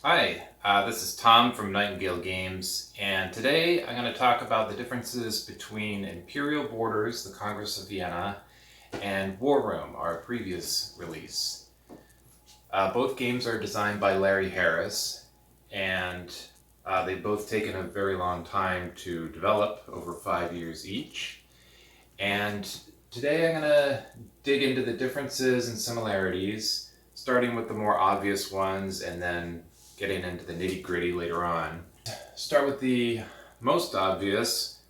Hi, this is Tom from Nightingale Games, and today I'm going to talk about the differences between Imperial Borders, the Congress of Vienna, and War Room, our previous release. Both games are designed by Larry Harris, and they've both taken a very long time to develop, over 5 years each. And today I'm going to dig into the differences and similarities, starting with the more obvious ones and then getting into the nitty-gritty later on. Start with the most obvious.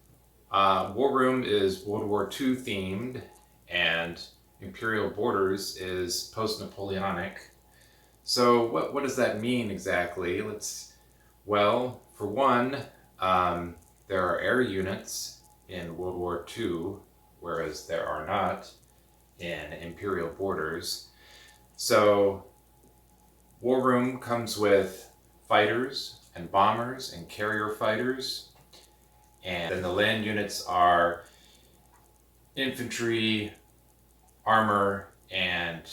War Room is World War II themed, and Imperial Borders is post-Napoleonic. So what does that mean exactly? Well, for one, there are air units in World War II, whereas there are not in Imperial Borders. So War Room comes with fighters and bombers and carrier fighters, and then the land units are infantry, armor, and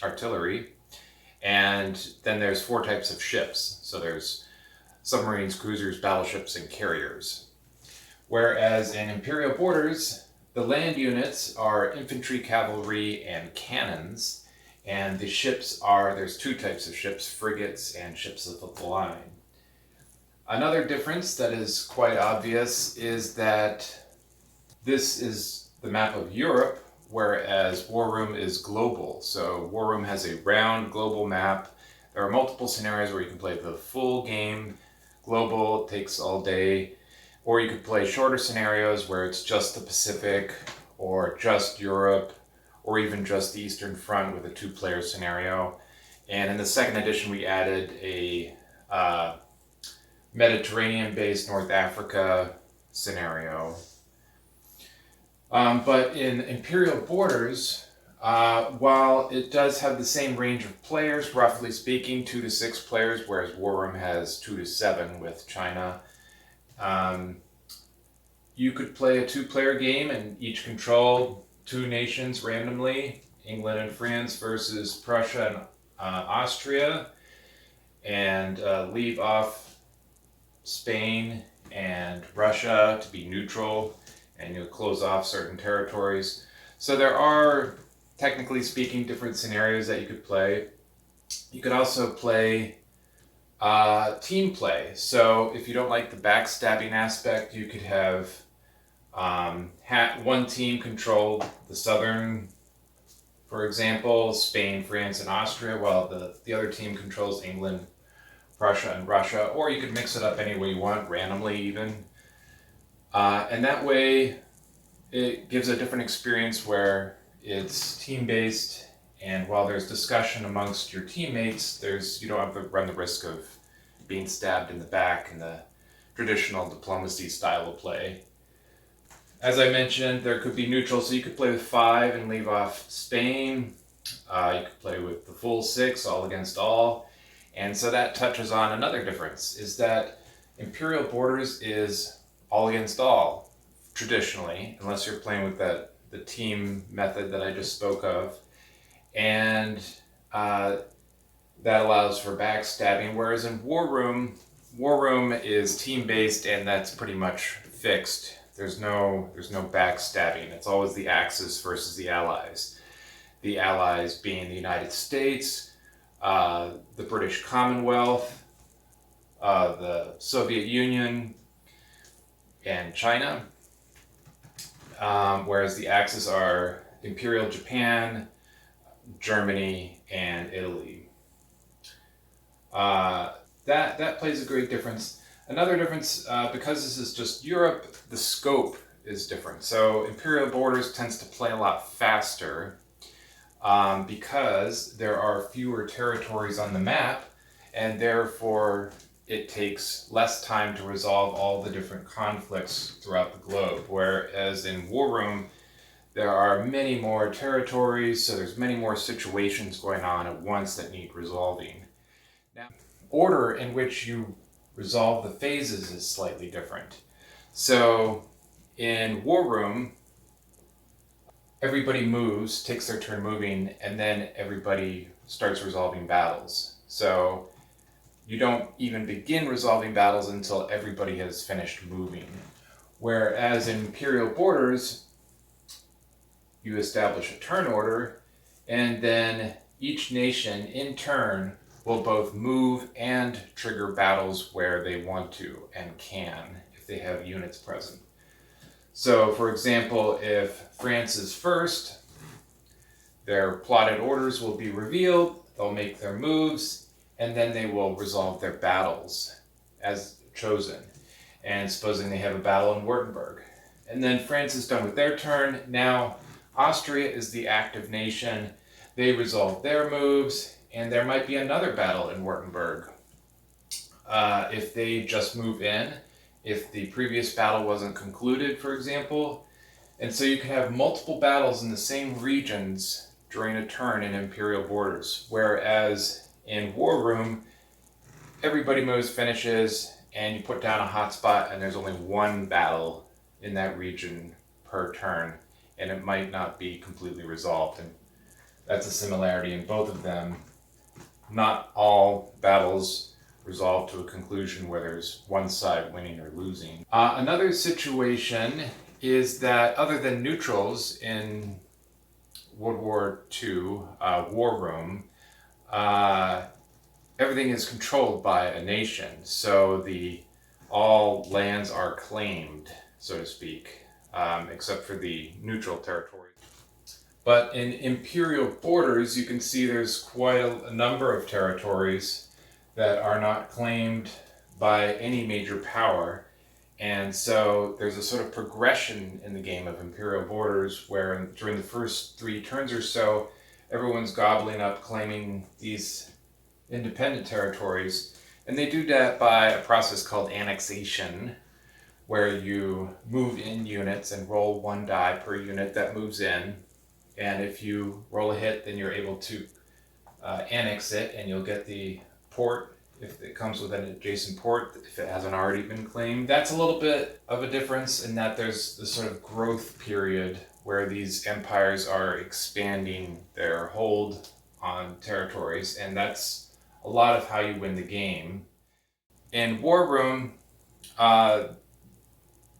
artillery. And then there's 4 types of ships. So there's submarines, cruisers, battleships, and carriers. Whereas in Imperial Borders, the land units are infantry, cavalry, and cannons. And the ships there's 2 types of ships, frigates and ships of the line. Another difference that is quite obvious is that this is the map of Europe, whereas War Room is global. So War Room has a round global map. There are multiple scenarios where you can play the full game global, it takes all day, or you could play shorter scenarios where it's just the Pacific or just Europe, or even just the Eastern Front with a 2-player scenario. And in the second edition, we added a Mediterranean-based North Africa scenario. But in Imperial Borders, while it does have the same range of players, roughly speaking, 2 to 6 players, whereas War Room has 2 to 7 with China, you could play a 2-player game and each control 2 nations randomly, England and France versus Prussia and Austria, and leave off Spain and Russia to be neutral, and you'll close off certain territories. So there are, technically speaking, different scenarios that you could play. You could also play team play. So if you don't like the backstabbing aspect, you could have one team control the southern, for example, Spain, France, and Austria, while the other team controls England, Prussia, and Russia. Or you could mix it up any way you want, randomly even. And that way, it gives a different experience where it's team-based, and while there's discussion amongst your teammates, you don't have to run the risk of being stabbed in the back in the traditional diplomacy style of play. As I mentioned, there could be neutral, so you could play with 5 and leave off Spain. You could play with the full 6, all against all. And so that touches on another difference, is that Imperial Borders is all against all, traditionally, unless you're playing with the team method that I just spoke of. And that allows for backstabbing, whereas in War Room is team-based, and that's pretty much fixed. There's no backstabbing. It's always the Axis versus the Allies. The Allies being the United States, the British Commonwealth, the Soviet Union, and China. Whereas the Axis are Imperial Japan, Germany, and Italy. That plays a great difference. Another difference, because this is just Europe, the scope is different. So Imperial Borders tends to play a lot faster because there are fewer territories on the map, and therefore it takes less time to resolve all the different conflicts throughout the globe. Whereas in War Room, there are many more territories, so there's many more situations going on at once that need resolving. Now, order in which you resolve the phases is slightly different. So in War Room, everybody moves, takes their turn moving, and then everybody starts resolving battles. So you don't even begin resolving battles until everybody has finished moving. Whereas in Imperial Borders, you establish a turn order, and then each nation in turn will both move and trigger battles where they want to and can if they have units present. So, for example, if France is first, their plotted orders will be revealed, they'll make their moves, and then they will resolve their battles as chosen. And supposing they have a battle in Württemberg. And then France is done with their turn. Now Austria is the active nation. They resolve their moves, and there might be another battle in Württemberg. If they just move in, if the previous battle wasn't concluded, for example. And so you can have multiple battles in the same regions during a turn in Imperial Borders. Whereas in War Room, everybody moves, finishes, and you put down a hotspot, and there's only one battle in that region per turn, and it might not be completely resolved. And that's a similarity in both of them. Not all battles resolve to a conclusion where there's one side winning or losing. Another situation is that other than neutrals in World War II War Room, everything is controlled by a nation, so all lands are claimed, so to speak, except for the neutral territory. But in Imperial Borders, you can see there's quite a number of territories that are not claimed by any major power. And so there's a sort of progression in the game of Imperial Borders where during the first 3 turns or so, everyone's gobbling up, claiming these independent territories. And they do that by a process called annexation, where you move in units and roll 1 die per unit that moves in. And if you roll a hit, then you're able to annex it, and you'll get the port if it comes with an adjacent port, if it hasn't already been claimed. That's a little bit of a difference in that there's this sort of growth period where these empires are expanding their hold on territories, and that's a lot of how you win the game. In War Room,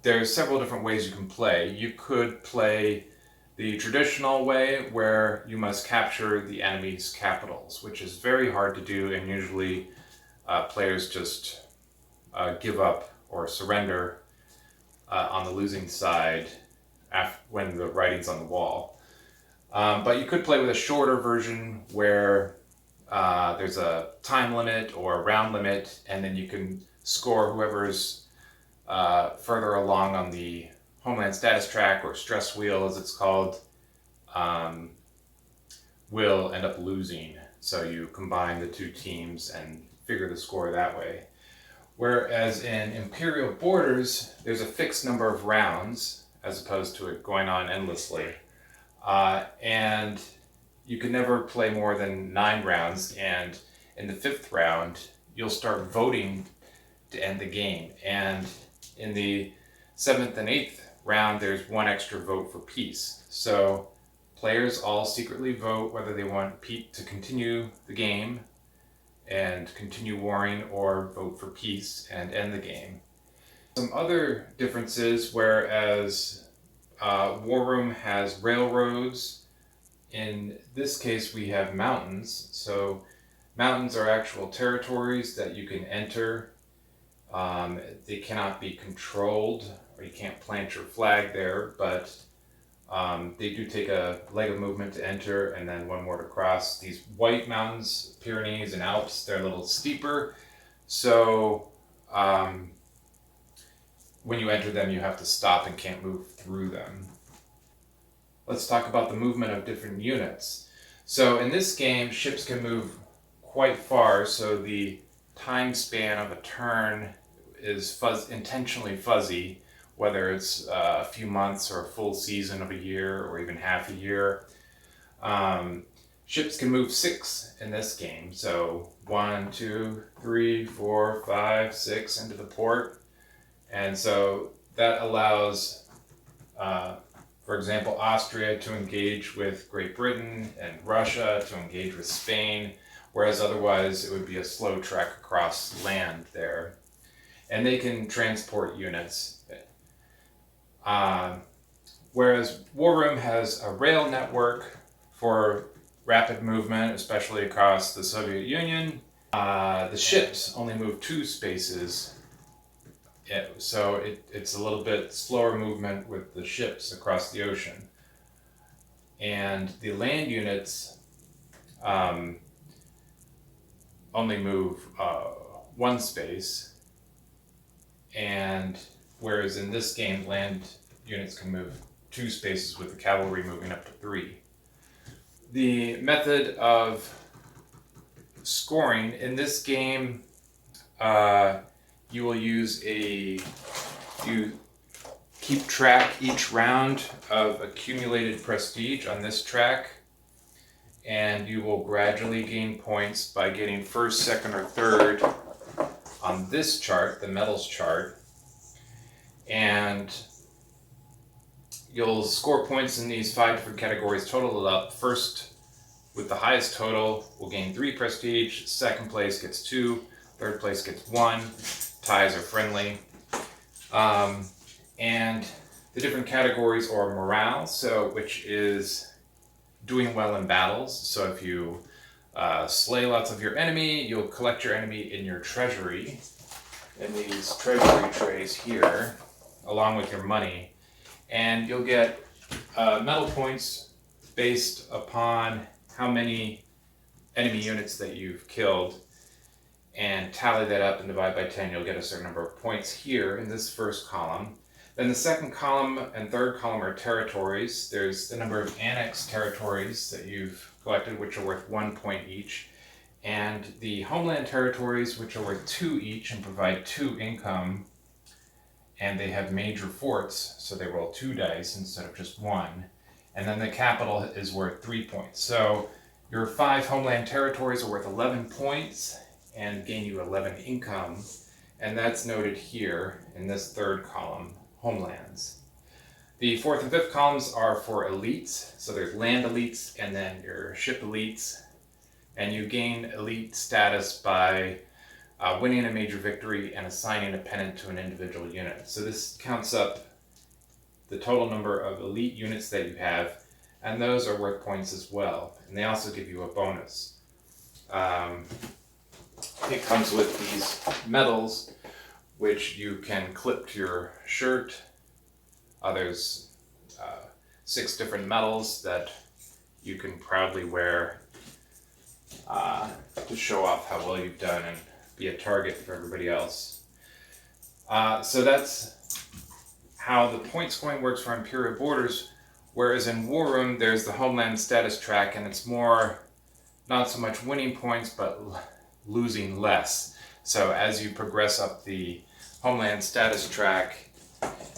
there's several different ways you can play. You could play the traditional way where you must capture the enemy's capitals, which is very hard to do, and usually players just give up or surrender on the losing side when the writing's on the wall. But you could play with a shorter version where there's a time limit or a round limit, and then you can score whoever's further along on the Homeland Status Track, or Stress Wheel as it's called, will end up losing. So you combine the 2 teams and figure the score that way. Whereas in Imperial Borders, there's a fixed number of rounds as opposed to it going on endlessly. And you can never play more than 9 rounds, and in the 5th round, you'll start voting to end the game. And in the 7th and 8th round, there's 1 extra vote for peace. So players all secretly vote whether they want to continue the game and continue warring, or vote for peace and end the game. Some other differences, whereas War Room has railroads, in this case we have mountains. So mountains are actual territories that you can enter. They cannot be controlled, or you can't plant your flag there, but they do take a leg of movement to enter and then 1 more to cross. These white mountains, Pyrenees and Alps, they're a little steeper. So when you enter them, you have to stop and can't move through them. Let's talk about the movement of different units. So in this game, ships can move quite far, so the time span of a turn is intentionally fuzzy, whether it's a few months or a full season of a year or even half a year. Ships can move 6 in this game, so 1, 2, 3, 4, 5, 6 into the port. And so that allows, for For example, Austria to engage with Great Britain and Russia to engage with Spain, whereas otherwise it would be a slow trek across land there. And they can transport units. Whereas War Room has a rail network for rapid movement, especially across the Soviet Union. The ships only move 2 spaces, so it's a little bit slower movement with the ships across the ocean. And the land units only move 1 space, and whereas in this game, land units can move 2 spaces with the cavalry moving up to 3. The method of scoring in this game, you will use you keep track each round of accumulated prestige on this track, and you will gradually gain points by getting first, second, or third on this chart, the medals chart, and you'll score points in these 5 different categories, total it up. First, with the highest total, will gain 3 prestige, second place gets 2, third place gets 1, ties are friendly. And the different categories are morale, which is doing well in battles. So if you slay lots of your enemy, you'll collect your enemy in your treasury, in these treasury trays here, along with your money. And you'll get medal points based upon how many enemy units that you've killed, and tally that up and divide by 10. You'll get a certain number of points here in this first column. Then the second column and third column are territories. There's the number of annexed territories that you've collected, which are worth 1 point each, and the homeland territories, which are worth 2 each and provide 2 income, and they have major forts, so they roll 2 dice instead of just 1. And then the capital is worth 3 points. So your 5 homeland territories are worth 11 points and gain you 11 income, and that's noted here in this third column, homelands. The fourth and fifth columns are for elites, so there's land elites and then your ship elites, and you gain elite status by winning a major victory and assigning a pennant to an individual unit. So this counts up the total number of elite units that you have, and those are worth points as well, and they also give you a bonus. It comes with these medals, which you can clip to your shirt. There's 6 different medals that you can proudly wear to show off how well you've done and be a target for everybody else. So that's how the point scoring works for Imperial Borders, whereas in War Room there's the homeland status track, and it's more not so much winning points but losing less. So as you progress up the homeland status track,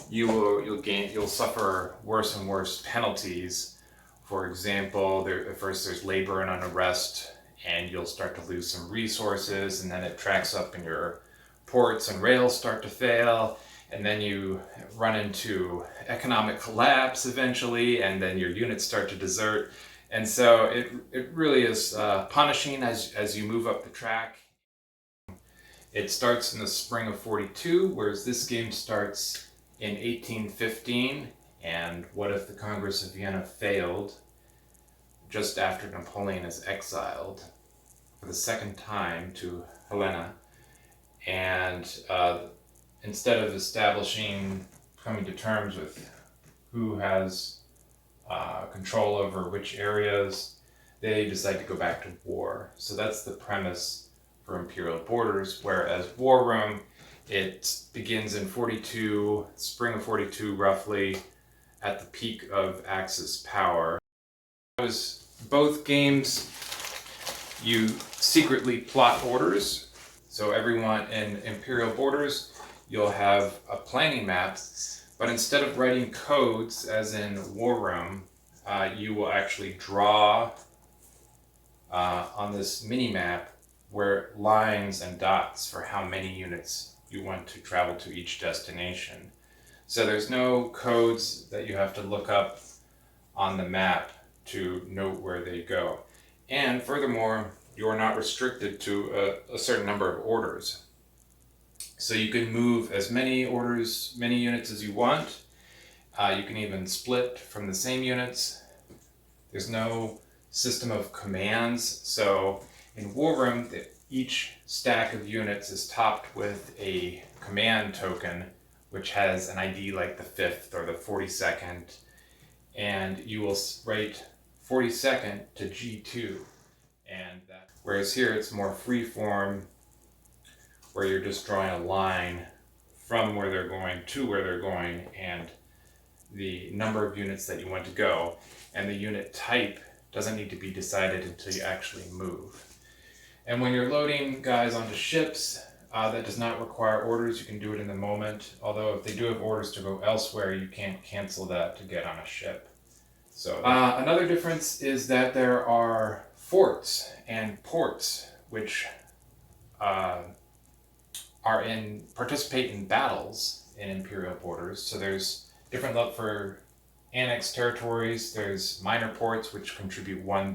you'll suffer worse and worse penalties. For example, at first there's labor and unrest, and you'll start to lose some resources, and then it tracks up and your ports and rails start to fail, and then you run into economic collapse eventually, and then your units start to desert. And so it really is punishing as you move up the track. It starts in the spring of 42, whereas this game starts in 1815. And what if the Congress of Vienna failed just after Napoleon is exiled for the second time to Helena? And instead of coming to terms with who has control over which areas, they decide to go back to war. So that's the premise for Imperial Borders, whereas War Room, it begins in 42, spring of 42 roughly, at the peak of Axis power. Both games, you secretly plot orders. So everyone in Imperial Borders, you'll have a planning map, but instead of writing codes as in War Room, you will actually draw on this mini-map where lines and dots for how many units you want to travel to each destination. So there's no codes that you have to look up on the map to note where they go. And furthermore, you're not restricted to a certain number of orders. So you can move as many orders, many units as you want. You can even split from the same units. There's no system of commands. So in War Room, each stack of units is topped with a command token, which has an ID like the 5th or the 42nd. And you will write 42nd to G2. Whereas here it's more free form, where you're just drawing a line from where they're going to where they're going and the number of units that you want to go. And the unit type doesn't need to be decided until you actually move. And when you're loading guys onto ships, that does not require orders. You can do it in the moment. Although if they do have orders to go elsewhere, you can't cancel that to get on a ship. So another difference is that there are forts and ports, which participate in battles in Imperial Borders. So there's different love for annexed territories. There's minor ports, which contribute one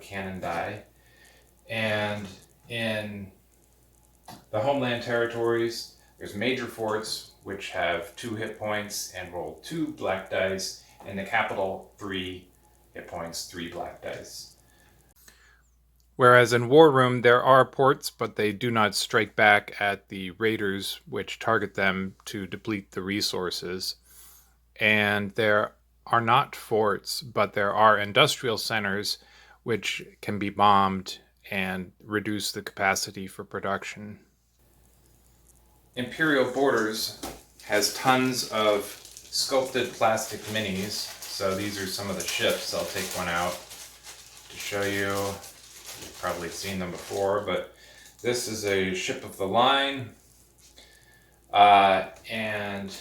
cannon die. And in the homeland territories, there's major forts, which have 2 hit points and roll 2 black dice. In the capital, 3 hit points, 3 black dice. Whereas in War Room, there are ports, but they do not strike back at the raiders, which target them to deplete the resources. And there are not forts, but there are industrial centers, which can be bombed and reduce the capacity for production. Imperial Borders has tons of sculpted plastic minis. So these are some of the ships. I'll take one out to show you. You've probably seen them before, but this is a ship of the line. And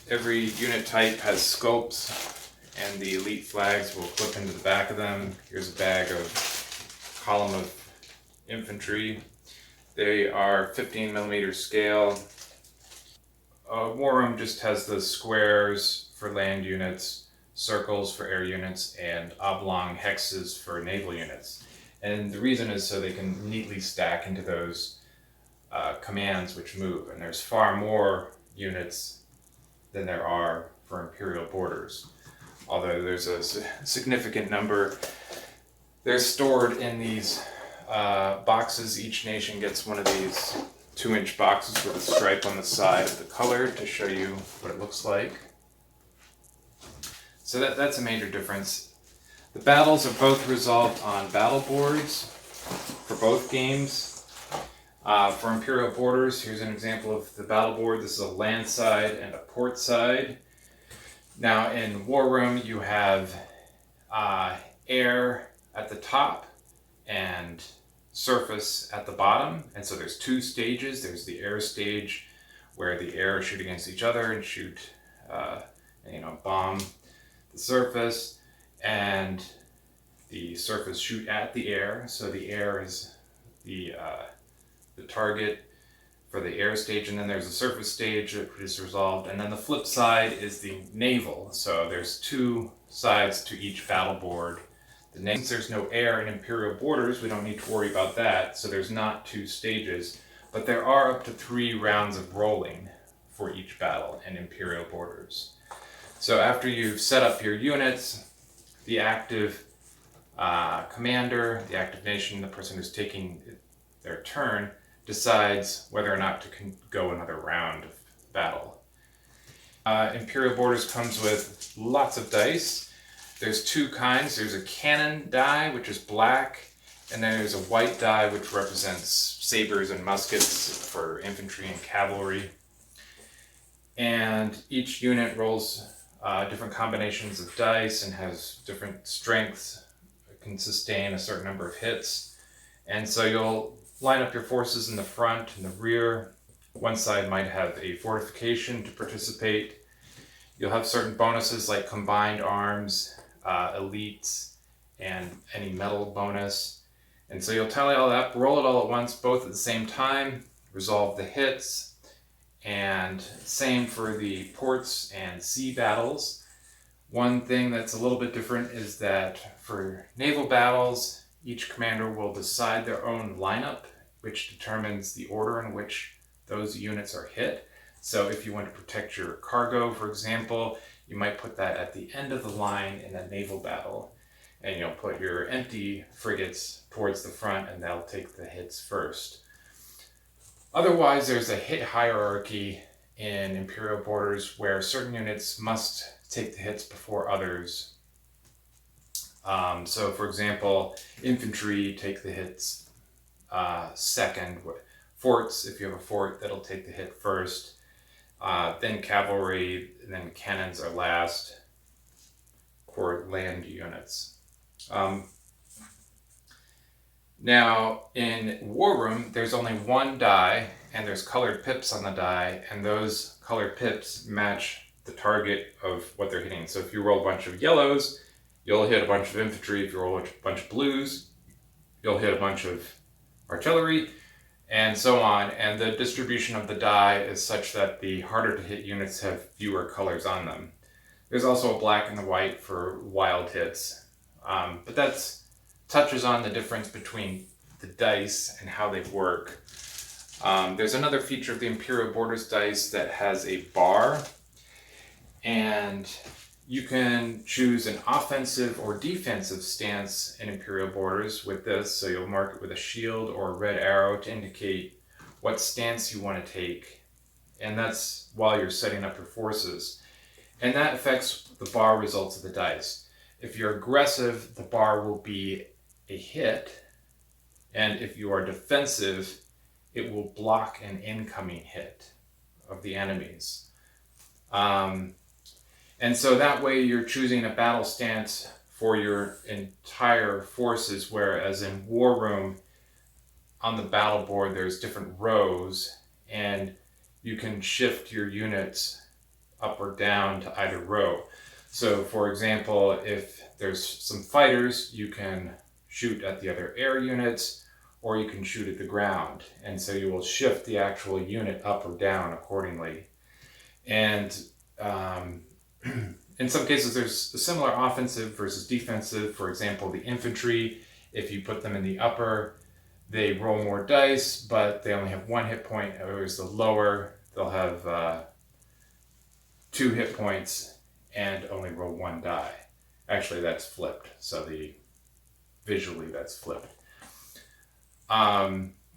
every unit type has sculpts, and the elite flags will clip into the back of them. Here's a bag of column of infantry. They are 15mm scale. War Room just has the squares for land units, circles for air units, and oblong hexes for naval units. And the reason is so they can neatly stack into those commands which move. And there's far more units than there are for Imperial Borders. Although there's a significant number. They're stored in these boxes. Each nation gets one of these 2-inch boxes with a stripe on the side of the color to show you what it looks like. So that's a major difference. The battles are both resolved on battle boards for both games. For Imperial Borders, here's an example of the battle board. This is a land side and a port side. Now in War Room, you have air at the top and surface at the bottom. And so there's 2 stages. There's the air stage where the air shoot against each other and shoot, bomb the surface, and the surface shoot at the air. So the air is the target for the air stage, and then there's a surface stage that is resolved, and then the flip side is the naval. So there's 2 sides to each battle board. Since there's no air in Imperial Borders, we don't need to worry about that, so there's not 2 stages, but there are up to 3 rounds of rolling for each battle in Imperial Borders. So after you've set up your units, the active commander, the active nation, the person who's taking their turn, decides whether or not to go another round of battle. Imperial Borders comes with lots of dice. There's 2 kinds. There's a cannon die, which is black, and then there's a white die, which represents sabers and muskets for infantry and cavalry. And each unit rolls different combinations of dice and has different strengths. It can sustain a certain number of hits. And so you'll line up your forces in the front and the rear. One side might have a fortification to participate. You'll have certain bonuses like combined arms, elites, and any metal bonus. And so you'll tally all that, roll it all at once, both at the same time, resolve the hits, And same for the ports and sea battles. One thing that's a little bit different is that for naval battles, each commander will decide their own lineup, which determines the order in which those units are hit. So if you want to protect your cargo, for example, you might put that at the end of the line in a naval battle. And you'll put your empty frigates towards the front and they'll take the hits first. Otherwise, there's a hit hierarchy in Imperial Borders where certain units must take the hits before others. So for example, infantry take the hits second. Forts, if you have a fort, that'll take the hit first. Then cavalry, and then cannons are last for land units. Now, in War Room, there's only one die, and there's colored pips on the die, and those colored pips match the target of what they're hitting. So if you roll a bunch of yellows, you'll hit a bunch of infantry. If you roll a bunch of blues, you'll hit a bunch of artillery, and so on. And the distribution of the die is such that the harder to hit units have fewer colors on them. There's also a black and a white for wild hits, but that's touches on the difference between the dice and how they work. There's another feature of the Imperial Borders dice that has a bar, and you can choose an offensive or defensive stance in Imperial Borders with this, so you'll mark it with a shield or a red arrow to indicate what stance you want to take, and that's while you're setting up your forces. And that affects the bar results of the dice. If you're aggressive, the bar will be a hit, and if you are defensive, it will block an incoming hit of the enemies. And so that way you're choosing a battle stance for your entire forces, whereas in War Room, on the battle board, there's different rows, and you can shift your units up or down to either row. So for example, if there's some fighters, you can shoot at the other air units, or you can shoot at the ground. And so you will shift the actual unit up or down accordingly. And in some cases, there's a similar offensive versus defensive. For example, the infantry, if you put them in the upper, they roll more dice, but they only have 1 hit point. Whereas the lower, they'll have 2 hit points and only roll 1 die. Actually, that's flipped. So visually that's flipped.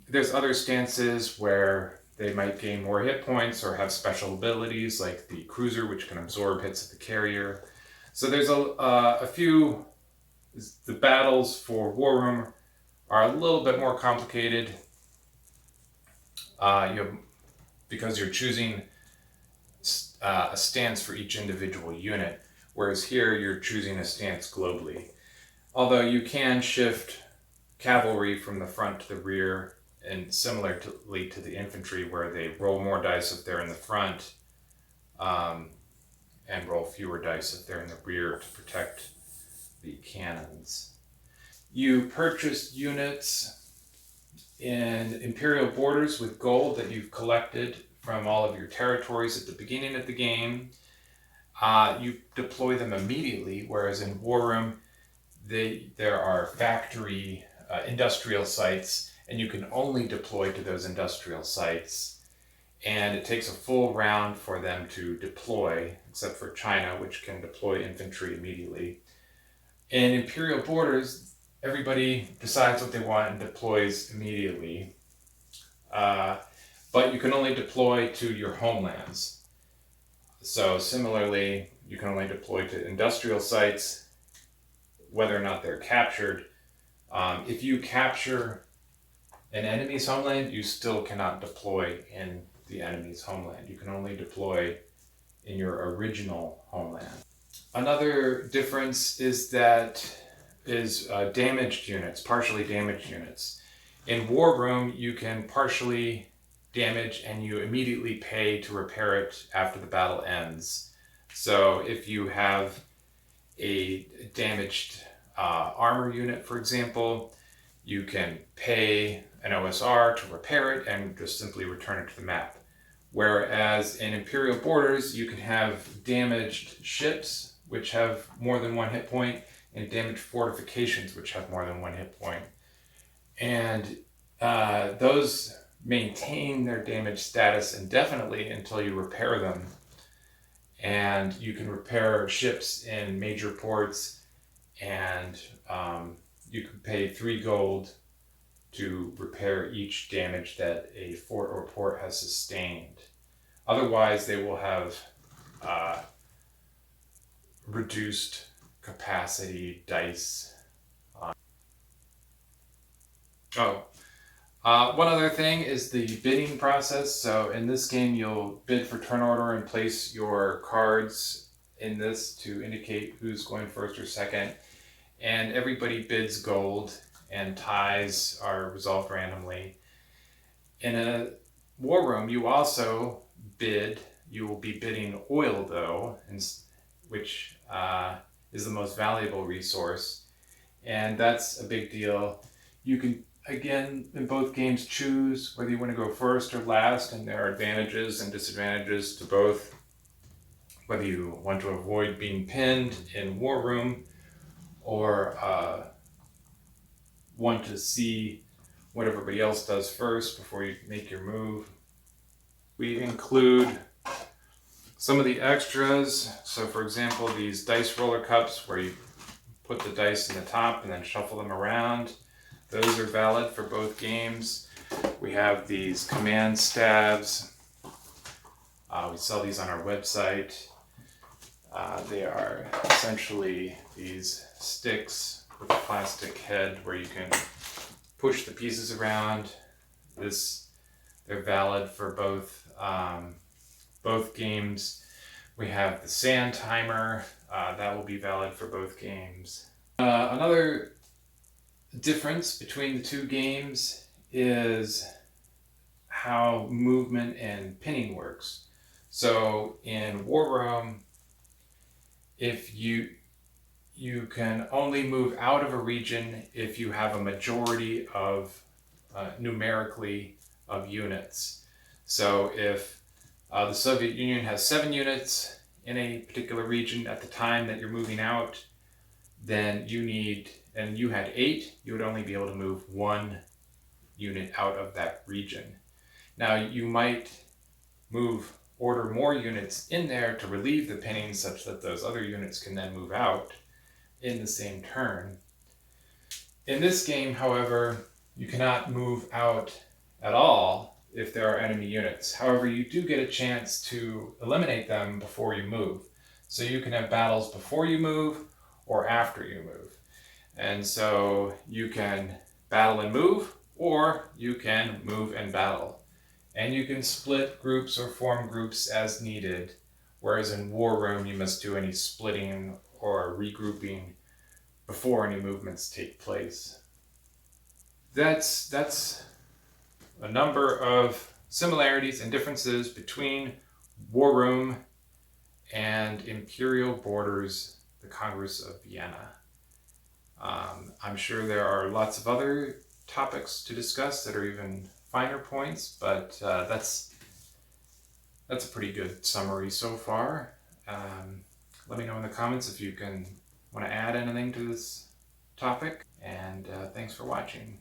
There's other stances where they might gain more hit points or have special abilities like the cruiser, which can absorb hits of the carrier. So there's a few. The battles for War Room are a little bit more complicated because you're choosing a stance for each individual unit, whereas here you're choosing a stance globally. Although you can shift cavalry from the front to the rear, and similarly to the infantry, where they roll more dice if they're in the front and roll fewer dice if they're in the rear to protect the cannons. You purchase units in Imperial Borders with gold that you've collected from all of your territories at the beginning of the game. You deploy them immediately, whereas in War Room, there are factory industrial sites, and you can only deploy to those industrial sites. And it takes a full round for them to deploy, except for China, which can deploy infantry immediately. In Imperial Borders, everybody decides what they want and deploys immediately. But you can only deploy to your homelands. So similarly, you can only deploy to industrial sites, whether or not they're captured. If you capture an enemy's homeland, you still cannot deploy in the enemy's homeland. You can only deploy in your original homeland. Another difference is damaged units, partially damaged units. In War Room, you can partially damage and you immediately pay to repair it after the battle ends. So if you have a damaged armor unit, for example, you can pay an OSR to repair it and just simply return it to the map. Whereas in Imperial Borders, you can have damaged ships, which have more than one hit point, and damaged fortifications, which have more than one hit point. And those maintain their damage status indefinitely until you repair them. And you can repair ships in major ports, and you can pay 3 gold to repair each damage that a fort or port has sustained. Otherwise, they will have reduced capacity dice. One other thing is the bidding process. So in this game, you'll bid for turn order and place your cards in this to indicate who's going first or second. And everybody bids gold, and ties are resolved randomly. In a war room, you also bid. You will be bidding oil, though, which is the most valuable resource. And that's a big deal. You can, again, in both games, choose whether you want to go first or last, and there are advantages and disadvantages to both. Whether you want to avoid being pinned in War Room, or want to see what everybody else does first before you make your move. We include some of the extras. So for example, these dice roller cups where you put the dice in the top and then shuffle them around. Those are valid for both games. We have these command stabs. We sell these on our website. They are essentially these sticks with a plastic head where you can push the pieces around. They're valid for both games. We have the sand timer. That will be valid for both games. Another difference between the two games is how movement and pinning works. So in War Room, if you can only move out of a region if you have a majority of numerically of units. So if the Soviet Union has 7 units in a particular region at the time that you're moving out, then and you had 8, you would only be able to move 1 unit out of that region. Now you might order more units in there to relieve the pinning such that those other units can then move out in the same turn. In this game, however, you cannot move out at all if there are enemy units. However, you do get a chance to eliminate them before you move. So you can have battles before you move or after you move. And so you can battle and move, or you can move and battle. And you can split groups or form groups as needed, whereas in War Room you must do any splitting or regrouping before any movements take place. That's a number of similarities and differences between War Room and Imperial Borders, the Congress of Vienna. I'm sure there are lots of other topics to discuss that are even finer points, but that's a pretty good summary so far. Let me know in the comments if you want to add anything to this topic, and thanks for watching.